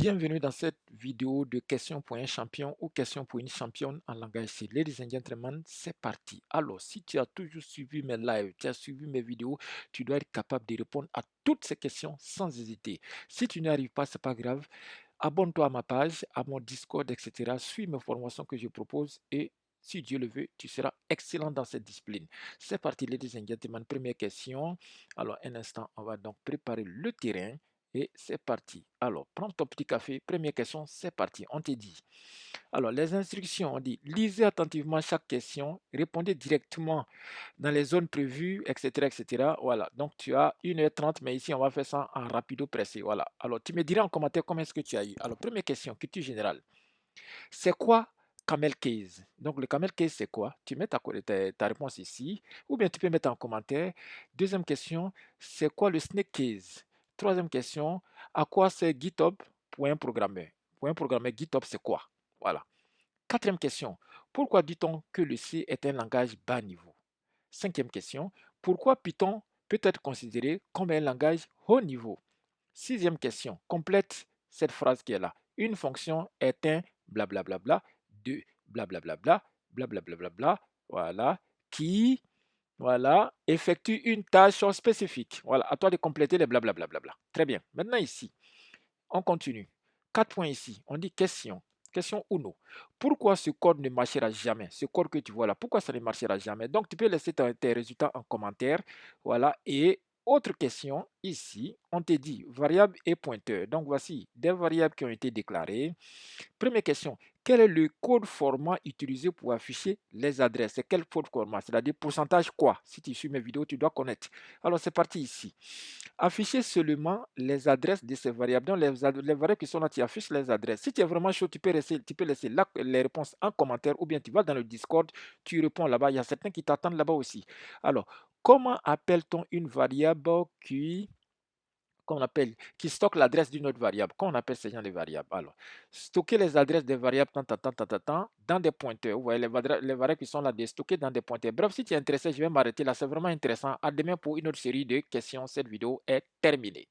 Bienvenue dans cette vidéo de questions pour un champion ou questions pour une championne en langage C. Ladies and gentlemen, c'est parti. Alors, si tu as toujours suivi mes lives, tu as suivi mes vidéos, tu dois être capable de répondre à toutes ces questions sans hésiter. Si tu n'y arrives pas, c'est pas grave. Abonne-toi à ma page, à mon Discord, etc. Suis mes formations que je propose et si Dieu le veut, tu seras excellent dans cette discipline. C'est parti, ladies and gentlemen. Première question. Alors, un instant, on va donc préparer le terrain. Et c'est parti. Alors, prends ton petit café. Première question, c'est parti. On te dit. Alors, les instructions, on dit, lisez attentivement chaque question, répondez directement dans les zones prévues, etc., etc. Voilà. Donc, tu as 1h30, mais ici, on va faire ça en rapido pressé. Voilà. Alors, tu me diras en commentaire comment est-ce que tu as eu. Alors, première question, culture générale. C'est quoi camel case? Donc, le camel case, c'est quoi? Tu mets ta réponse ici, ou bien tu peux mettre en commentaire. Deuxième question, c'est quoi le snake case? Troisième question, à quoi c'est GitHub pour un programmeur? Pour un programmeur, GitHub, c'est quoi? Voilà. Quatrième question, pourquoi dit-on que le C est un langage bas niveau? Cinquième question, pourquoi Python peut être considéré comme un langage haut niveau? Sixième question, complète cette phrase qui est là. Une fonction est un blablabla de blablabla, blablabla, voilà, qui, voilà, effectue une tâche spécifique. Voilà, à toi de compléter les blablabla. Très bien. Maintenant ici, on continue. 4 points ici. On dit question. Question uno. Pourquoi ce code ne marchera jamais? Ce code que tu vois là, pourquoi ça ne marchera jamais? Donc, tu peux laisser tes résultats en commentaire. Voilà. Et autre question, ici, on te dit variable et pointeur. Donc, voici des variables qui ont été déclarées. Première question, quel est le code format utilisé pour afficher les adresses? C'est quel code format? C'est-à-dire pourcentage quoi? Si tu suis mes vidéos, tu dois connaître. Alors, c'est parti ici. Afficher seulement les adresses de ces variables. Donc, les variables qui sont là, tu affiches les adresses. Si tu es vraiment chaud, tu peux laisser les réponses en commentaire ou bien tu vas dans le Discord, tu réponds là-bas. Il y a certains qui t'attendent là-bas aussi. Alors, comment appelle-t-on une variable qui stocke l'adresse d'une autre variable? Quand on appelle ces gens de variables, alors, stocker les adresses des variables dans des pointeurs. Vous voyez, les variables qui sont là, de stocker dans des pointeurs. Bref, si tu es intéressé, je vais m'arrêter là. C'est vraiment intéressant. À demain pour une autre série de questions. Cette vidéo est terminée.